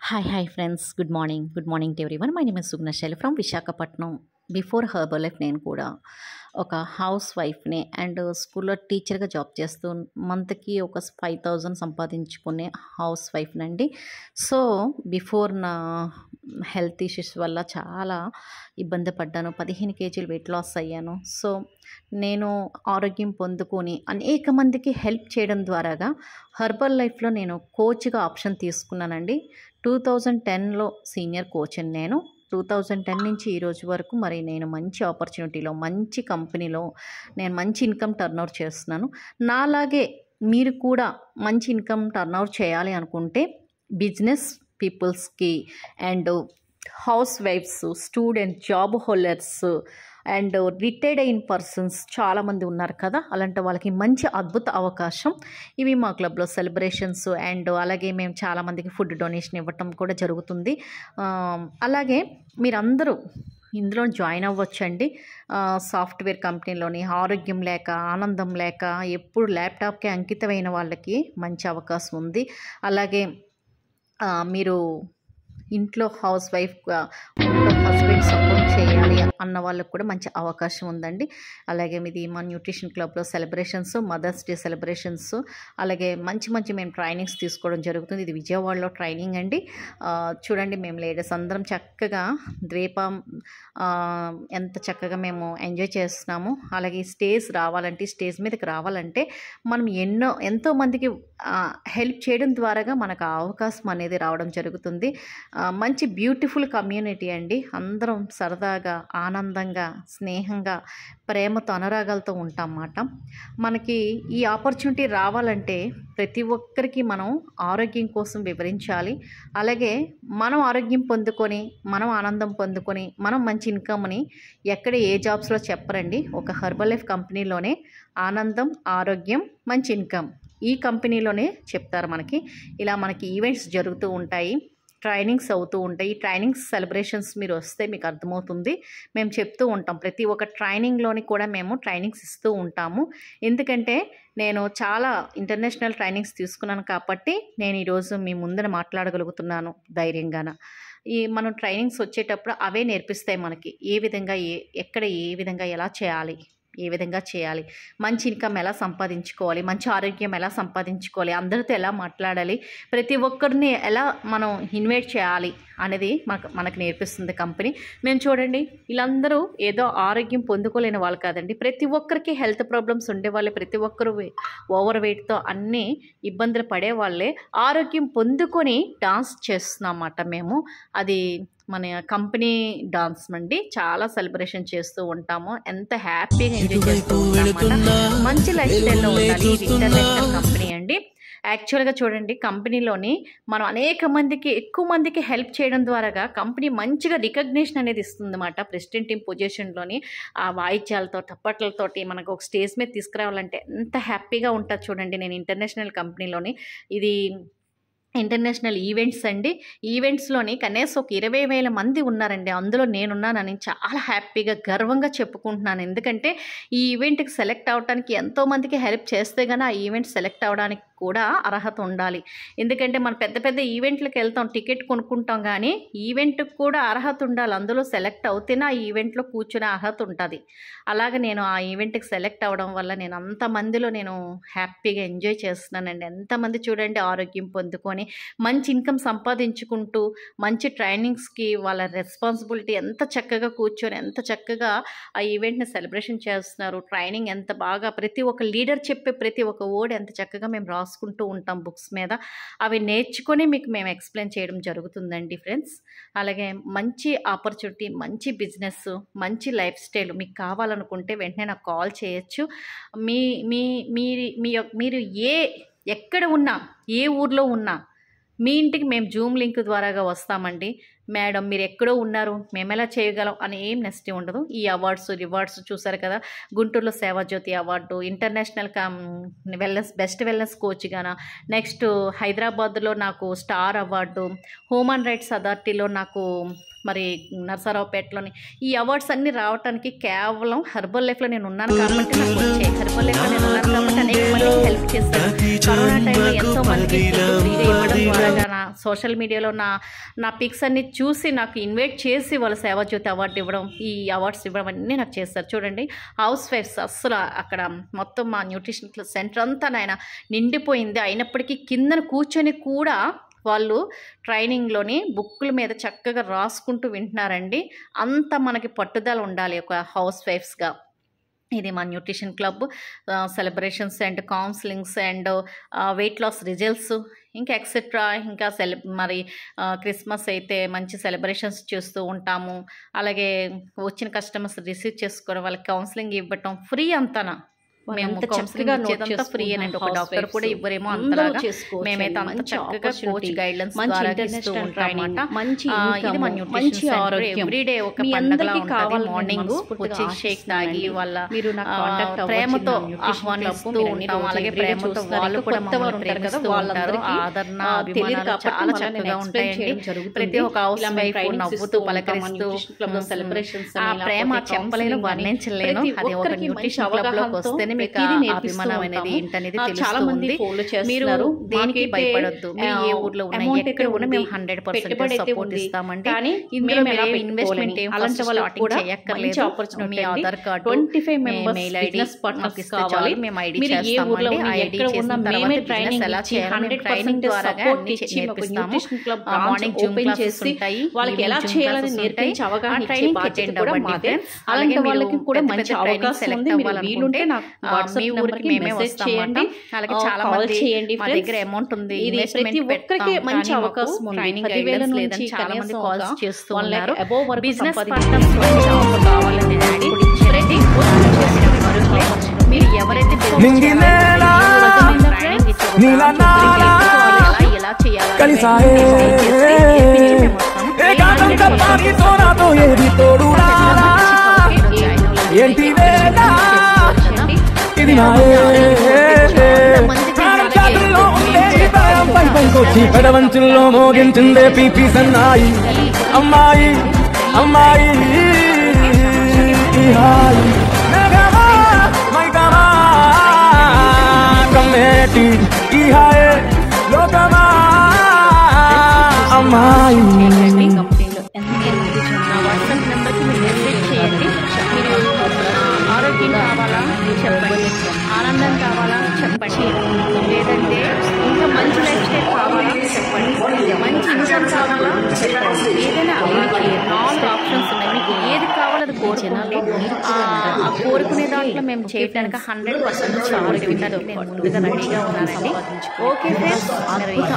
Hi friends. Good morning. Good morning to everyone. My name is Sugna Shaili from Visakhapatnam. Before Herbalife నేను కూడా ఒక house వైఫ్ని and స్కూల్లో టీచర్గా job చేస్తూ మంత్కి ఒక 5,000 సంపాదించుకునే హౌస్ వైఫ్నండి. సో బిఫోర్ నా హెల్త్ ఇష్యూస్ వల్ల చాలా ఇబ్బంది పడ్డాను. 15 కేజీలు వెయిట్ లాస్ అయ్యాను. సో నేను ఆరోగ్యం పొందుకొని అనేక మందికి హెల్ప్ చేయడం ద్వారాగా హర్బల్ లైఫ్లో నేను కోచ్గా ఆప్షన్ తీసుకున్నానండి. 2010లో సీనియర్ కోచ్ని నేను. 2010 నుంచి ఈ రోజు వరకు మరి నేను మంచి ఆపర్చునిటీలో మంచి కంపెనీలో నేను మంచి ఇన్కమ్ టర్నోవర్ చేస్తున్నాను. నాలాగే మీరు కూడా మంచి ఇన్కమ్ టర్నోవర్ చేయాలి అనుకుంటే బిజినెస్ పీపుల్స్కి and house wives, student, job holders and retired అయిన పర్సన్స్ చాలామంది ఉన్నారు కదా, అలాంటి వాళ్ళకి మంచి అద్భుత అవకాశం. ఇవి మా క్లబ్లో సెలబ్రేషన్స్ అండ్ అలాగే మేము చాలామందికి ఫుడ్ డొనేషన్ ఇవ్వటం కూడా జరుగుతుంది. అలాగే మీరందరూ ఇందులో జాయిన్ అవ్వచ్చండి. సాఫ్ట్వేర్ కంపెనీలోని ఆరోగ్యం లేక ఆనందం లేక ఎప్పుడు ల్యాప్టాప్కి అంకితమైన వాళ్ళకి మంచి అవకాశం ఉంది. అలాగే మీరు ఇంట్లో హౌస్ వైఫ్గా హస్బెండ్ సపోర్ట్ చేయాలి అన్న వాళ్ళకు కూడా మంచి అవకాశం ఉందండి. అలాగే మీది మా న్యూట్రిషన్ క్లబ్లో సెలబ్రేషన్స్, మదర్స్ డే సెలబ్రేషన్స్, అలాగే మంచి మేము ట్రైనింగ్స్ తీసుకోవడం జరుగుతుంది. ఇది విజయవాడలో ట్రైనింగ్ అండి. చూడండి, మేము లేడీస్ అందరం చక్కగా ద్వీపం ఎంత చక్కగా మేము ఎంజాయ్ చేస్తున్నాము. అలాగే స్టేజ్ మీదకి రావాలంటే మనం ఎంతోమందికి హెల్ప్ చేయడం ద్వారాగా మనకు ఆ అవకాశం అనేది రావడం జరుగుతుంది. మంచి బ్యూటిఫుల్ కమ్యూనిటీ అండి. అందరం సరదాగా, ఆనందంగా, స్నేహంగా, ప్రేమతో, అనురాగాలతో ఉంటామన్నమాట. మనకి ఈ ఆపర్చునిటీ రావాలంటే ప్రతి ఒక్కరికి మనం ఆరోగ్యం కోసం వివరించాలి. అలాగే మనం ఆరోగ్యం పొందుకొని, మనం ఆనందం పొందుకొని, మనం మంచి ఇన్కమ్ని ఎక్కడ ఏ జాబ్స్లో చెప్పరండి. ఒక హర్బల్ లైఫ్ కంపెనీలోనే ఆనందం, ఆరోగ్యం, మంచి ఇన్కమ్ ఈ కంపెనీలోనే చెప్తారు మనకి. ఇలా మనకి ఈవెంట్స్ జరుగుతూ ఉంటాయి, ట్రైనింగ్స్ అవుతూ ఉంటాయి. ఈ ట్రైనింగ్స్ సెలబ్రేషన్స్ మీరు వస్తే మీకు అర్థమవుతుంది. మేము చెప్తూ ఉంటాం, ప్రతి ఒక్క ట్రైనింగ్లోని కూడా మేము ట్రైనింగ్స్ ఇస్తూ ఉంటాము. ఎందుకంటే నేను చాలా ఇంటర్నేషనల్ ట్రైనింగ్స్ తీసుకున్నాను కాబట్టి నేను ఈరోజు మీ ముందర మాట్లాడగలుగుతున్నాను ధైర్యంగాన. మనం ట్రైనింగ్స్ వచ్చేటప్పుడు అవే నేర్పిస్తాయి మనకి ఏ విధంగా ఎక్కడ ఏ విధంగా ఎలా చేయాలి, ఏ విధంగా చేయాలి, మంచి ఇన్కమ్ ఎలా సంపాదించుకోవాలి, మంచి ఆరోగ్యం ఎలా సంపాదించుకోవాలి, అందరితో ఎలా మాట్లాడాలి, ప్రతి ఒక్కరిని ఎలా మనం ఇన్వైట్ చేయాలి అనేది మనకు నేర్పిస్తుంది కంపెనీ. మేము చూడండి, వీళ్ళందరూ ఏదో ఆరోగ్యం పొందుకోలేని వాళ్ళు కాదండి. ప్రతి ఒక్కరికి హెల్త్ ప్రాబ్లమ్స్ ఉండేవాళ్ళే, ప్రతి ఒక్కరు ఓవర్ వెయిట్తో అన్నీ ఇబ్బందులు పడేవాళ్ళే ఆరోగ్యం పొందుకొని డాన్స్ చేస్తున్నామన్నమాట మేము. అది మన కంపెనీ డాన్స్ అండి. చాలా సెలబ్రేషన్ చేస్తూ ఉంటాము, ఎంత హ్యాపీగా ఎంజాయ్ చేస్తూ ఉంటామన్నమాట. మంచి లైఫ్ స్టైల్లో ఉండాలి. ఇది ఇంటర్నేషనల్ కంపెనీ అండి. యాక్చువల్గా చూడండి, కంపెనీలోని మనం ఎక్కువ మందికి హెల్ప్ చేయడం ద్వారాగా కంపెనీ మంచిగా రికగ్నిషన్ అనేది ఇస్తుంది అన్నమాట. ప్రెసిడెంట్ టీమ్ పొజిషన్లోని ఆ వాయిద్యాలతో, టప్పట్లతోటి మనకు ఒక స్టేజ్ మీద తీసుకురావాలంటే ఎంత హ్యాపీగా ఉంటుంది చూడండి. నేను ఇంటర్నేషనల్ కంపెనీలోని ఇది ఇంటర్నేషనల్ ఈవెంట్స్ అండి. ఈవెంట్స్లోని కనీసం ఒక 20,000 మంది ఉన్నారండి. అందులో నేనున్నానని చాలా హ్యాపీగా, గర్వంగా చెప్పుకుంటున్నాను. ఎందుకంటే ఈ ఈవెంట్కి సెలెక్ట్ అవ్వడానికి ఎంతోమందికి హెల్ప్ చేస్తే కానీ ఆ ఈవెంట్ సెలెక్ట్ అవ్వడానికి కూడా అర్హత ఉండాలి. ఎందుకంటే మనం పెద్ద ఈవెంట్లకు వెళ్తాం, టికెట్ కొనుక్కుంటాం, కానీ ఈవెంట్కి కూడా అర్హత ఉండాలి. అందులో సెలెక్ట్ అవుతేనే ఆ ఈవెంట్లో కూర్చునే అర్హత ఉంటుంది. అలాగే నేను ఆ ఈవెంట్కి సెలెక్ట్ అవ్వడం వల్ల నేను అంతమందిలో నేను హ్యాపీగా ఎంజాయ్ చేస్తున్నానండి. ఎంతమంది చూడండి ఆరోగ్యం పొందుకొని మంచి ఇన్కమ్ సంపాదించుకుంటూ మంచి ట్రైనింగ్స్కి వాళ్ళ రెస్పాన్సిబిలిటీ ఎంత చక్కగా కూర్చొని ఎంత చక్కగా ఆ ఈవెంట్ని సెలబ్రేషన్ చేస్తున్నారు. ట్రైనింగ్ ఎంత బాగా, ప్రతి ఒక్క లీడర్ చెప్పే ప్రతి ఒక్క వర్డ్ ఎంత చక్కగా మేము రాసుకుంటూ ఉంటాం బుక్స్ మీద. అవి నేర్చుకొని మీకు మేము ఎక్స్ప్లెయిన్ చేయడం జరుగుతుందండి ఫ్రెండ్స్. అలాగే మంచి ఆపర్చునిటీ, మంచి బిజినెస్, మంచి లైఫ్ స్టైల్ మీకు కావాలనుకుంటే వెంటనే నాకు కాల్ చేయొచ్చు. మీరు ఎక్కడ ఉన్నా, ఏ ఊర్లో ఉన్నా మీ ఇంటికి మేము జూమ్ లింక్ ద్వారాగా వస్తామండి. మేడం మీరు ఎక్కడో ఉన్నారు, మేము ఎలా చేయగలం అని ఏం నెస్టీ ఉండదు. ఈ రివార్డ్స్ చూసారు కదా, గుంటూరులో Sevajyothi award, international best wellness coach గాన, నెక్స్ట్ హైదరాబాద్లో నాకు స్టార్ అవార్డు, హ్యూమన్ రైట్స్ అథారిటీలో నాకు మరి నరసరావుపేటలోని ఈ అవార్డ్స్ అన్నీ రావడానికి కేవలం హెర్బల్ లైఫ్లో నేను ఉన్నాను కాబట్టి నాకు వచ్చాయి. హెర్బల్ లైఫ్లో నేను ఉన్నాను కాబట్టి అనేక మందికి హెల్ప్ చేస్తాను. కరోనా టైంలో ఎంతో మందికి ఫ్రీగా ఇవ్వడం ద్వారా నా సోషల్ మీడియాలో నా పిక్స్ అన్ని చూసి నాకు ఇన్వైట్ చేసి వాళ్ళ సేవాజ్యోతి అవార్డు ఇవ్వడం, ఈ అవార్డ్స్ ఇవ్వడం అన్నీ నాకు చేస్తారు. చూడండి, హౌస్ వైఫ్స్ అస్సలు అక్కడ మొత్తం మా న్యూట్రిషన్ సెంటర్ అంతా నాయన నిండిపోయింది. అయినప్పటికీ కిందన కూర్చొని కూడా వాళ్ళు ట్రైనింగ్లోని బుక్కుల మీద చక్కగా రాసుకుంటూ వింటున్నారండి. అంత మనకి పట్టుదల ఉండాలి ఒక హౌస్ వైఫ్స్గా. ఇది మా nutrition club celebrations and counsellings and weight loss results ఇంకా ఎక్సెట్రా. ఇంకా మరి క్రిస్మస్ అయితే మంచి సెలబ్రేషన్స్ చేస్తూ ఉంటాము. అలాగే వచ్చిన కస్టమర్స్ రిసీవ్ చేసుకోవడం, వాళ్ళకి కౌన్సిలింగ్ ఇవ్వటం ఫ్రీ అంతానా. మేము చక్కగా ఇచ్చేదంతా ఫ్రీ అనండి. ఒక డాక్టర్ కూడా ఇవ్వరేమో అంతలాగా మేమైతే అంత చక్కగా కోచ్ గైడ్లైన్స్ ద్వారా ఇస్తూ ఉంటామన్నమాట. ఇది మా న్యూట్రిషన్ సెంటర్. ఎవ్రీడే ఒక పండుగలా ఉంటుంది. మార్నింగ్ వచ్చి షేక్ తాగి వాళ్ళ ప్రేమతో ఆహ్వానిస్తూ ఉంటాం. అలాగే ప్రేమతో వాళ్ళు కూడా మమ్మల్ని ప్రేమిస్తూ ఉంటారు. ఆదరణ అభిమానాలు చాలా చక్కగా ఉంటాయండి. ప్రతి ఒక్క హౌస్ వైఫ్ నవ్వుతూ పలకరిస్తూ ఆ ప్రేమ చెప్పలేను, వర్ణించలేను. అది ఒక న్యూట్రిషన్ క్లబ్ లోకి వస్తేనే మీకు అభిమానం అనేది ఏంటనేది తెలుస్తుంది. మీరు దేనికి భయపడొద్దు. మీరు ఏ ఊర్లో ఉన్నా ఎక్కడ ఉన్నా మేము 100% సపోర్ట్ ఇస్తామండి. ఇందులో మీరు ఇన్వెస్ట్మెంట్ ఏం స్టార్టింగ్ చేయక్కర్లేదు. మీ ఆధార్ కార్డు, మెయిల్ ఐడి మాకు ఇస్తే చాలు, మేము ఐడి చేస్తామండి. ఐడి చేసిన తర్వాత బిజినెస్ ఎలా చేయాలి ట్రైనింగ్ ద్వారా నేర్పిస్తాము. మార్నింగ్ జూమ్ క్లాసెస్ ఉంటాయి, వాళ్ళకి ఎలా చేయాలని నేర్పించే అవగాహన ట్రైనింగ్ అటెండ్ అవ్వండి. అలాంటి వాళ్ళకి కూడా మంచి అవకాశం ఉంది. మీరు వీలుంటే నాకు మీ ఊరికి మేమే వస్తామండి. అలాగే చాలా మంది చేయండి, మా దగ్గర అమౌంట్ ఉంది, ప్రతి ఒక్కరికి మంచి అవకాశం ఉంది. ట్రైనింగ్ గైడెన్స్ లేదని చాలా మంది కాల్స్ చేస్తూ ఉన్నారు. బిజినెస్ పార్ట్నర్స్ కావాలని మీరు ఎవరైతే ఎలా చేయాలి పెడవంచుల్లో మోగించిందే పీపీ సన్నాయి. అమ్మాయి అమ్మాయి కమ్మేటి ఈ హాయే లోకమా అమ్మాయి. వాట్సాప్ నెంబర్కి మీరు మెసేజ్ చేయండి. మీరు ఆరోగ్యం కావాలా చెప్పండి, ఆనందం కావాలా చెప్పండి, లేదంటే ఇంకా మంచి లైఫ్ స్టైల్ కావాలా చెప్పండి, మంచి ఇన్కమ్ కావాలా చెప్పండి. ఏదైనా మీకు 4 ఆప్షన్స్ ఉన్నాయి. మీకు ఏది కావాలో అది కోరుకోండి. ఆ కోరుకునే దాంట్లో మేము చేయడానికి 100% ఆరోగ్యంగా నేను ముందుగా రెడీగా ఉన్నానండి. Okay friends,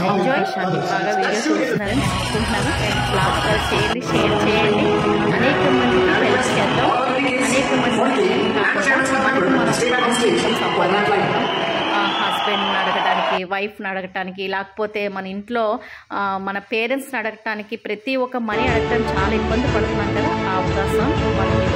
enjoy. బాగా వీడియో చూస్తున్నారని అనుకుంటున్నాను. లాస్ట్గా చేయండి, షేర్ చేయండి, అనేక మందికి హెల్ప్ చేద్దాం. అనేక మందికి కాకుండా మనకు మన సంపాదించుకుంటాం. హస్బెండ్ని అడగడానికి, వైఫ్ని అడగటానికి, లేకపోతే మన ఇంట్లో మన పేరెంట్స్ని అడగటానికి, ప్రతి ఒక్క మనీ అడగటానికి చాలా ఇబ్బంది పడుతున్నాం కదా. ఆ అవకాశం మనకి